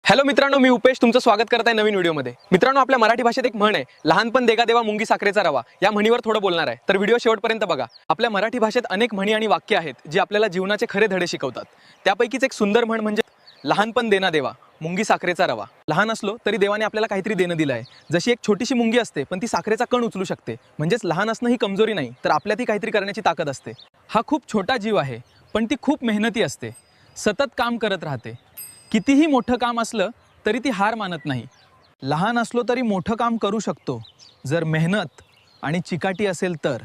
Hello मित्रांनो, मी उपेश तुमचं स्वागत करत आहे नवीन व्हिडिओमध्ये। मित्रांनो, आपल्या मराठी भाषेत एक म्हण आहे, लहानपण देगा देवा मुंगी साखरेचा रवा। या म्हणीवर थोडं बोलणार आहे, तर व्हिडिओ शेवटपर्यंत बघा। आपल्या मराठी भाषेत अनेक म्हणी आणि वाक्य आहेत जी आपल्याला जीवनाचे खरे धडे शिकवतात। त्यापैकीच एक सुंदर म्हण म्हणजे लहानपण देना देवा मुंगी साखरेचा रवा। लहान असलो तरी देवाने आपल्याला काहीतरी देणं दिलं आहे। जशी एक छोटीशी मुंगी असते पण ती साखरेचा कण उचलू शकते, म्हणजेच लहान असणं ही कमजोरी नाही, तर आपल्यातही काहीतरी करण्याची ताकद असते। हा खूप छोटा जीव आहे, पण ती खूप मेहनती असते, सतत काम करत राहते। कितीही मोठं काम असलं तरी ती हार मानत नाही। लहान असलो तरी मोठं काम करू शकतो, जर मेहनत आणि चिकाटी असेल तर।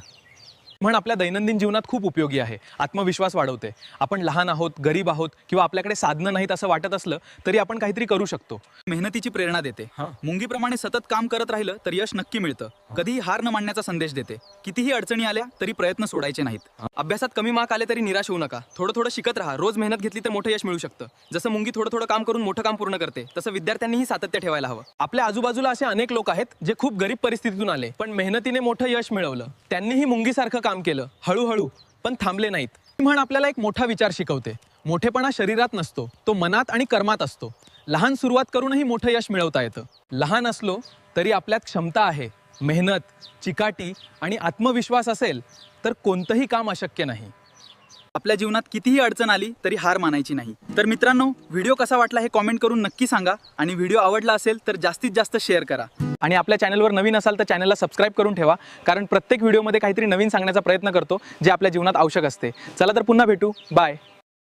म्हण आपल्या दैनंदिन जीवनात खूप उपयोगी आहे, आत्मविश्वास वाढवते। आपण लहान आहोत, गरीब आहोत किंवा आपल्याकडे साधनं नाहीत असं वाटत असलं तरी आपण काहीतरी करू शकतो। मेहनतीची प्रेरणा देते। मुंगीप्रमाणे सतत काम करत राहिलं तर यश नक्की मिळतं। कधीही हार न मानण्याचा संदेश देते। कितीही अडचणी आल्या तरी प्रयत्न सोडायचे नाहीत। अभ्यासात कमी मार्क आले तरी निराश होऊ नका, थोडं थोडं शिकत राहा। रोज मेहनत घेतली तर मोठं यश मिळू शकतं। जसं मुंगी थोडं थोडं काम करून मोठं काम पूर्ण करते, तसं विद्यार्थ्यांनीही सातत्य ठेवायला हवं। आपल्या आजूबाजूला असे अनेक लोक आहेत जे खूप गरीब परिस्थितीतून आले पण मेहनतीने मोठं यश मिळवलं। त्यांनीही मुंगीसारखं काम केलं, हळूहळू, पण थांबले नाहीत। म्हण आपल्याला एक मोठा विचार शिकवते। मोठेपणा शरीरात नसतो, तो मनात आणि कर्मात असतो। लहान सुरुवात करूनही मोठं यश मिळवता येतं। लहान असलो तरी आपल्यात क्षमता आहे, मेहनत, चिकाटी आणि आत्मविश्वास असेल तर कोणतंही काम अशक्य नाही। आपल्या जीवनात कितीही अडचण आली तरी हार मानायची नाही। तर मित्रांनो, व्हिडिओ कसा वाटला हे कमेंट करून नक्की सांगा आणि व्हिडिओ आवडला असेल तर जास्तीत जास्त शेअर करा। आणि आपल्या चॅनलवर नवीन असाल तर चॅनलला सबस्क्राइब करून ठेवा, कारण प्रत्येक व्हिडिओमध्ये काहीतरी नवीन सांगण्याचा प्रयत्न करतो जे आपल्या जीवनात आवश्यक असते। चला तर पुन्हा भेटू, बाय।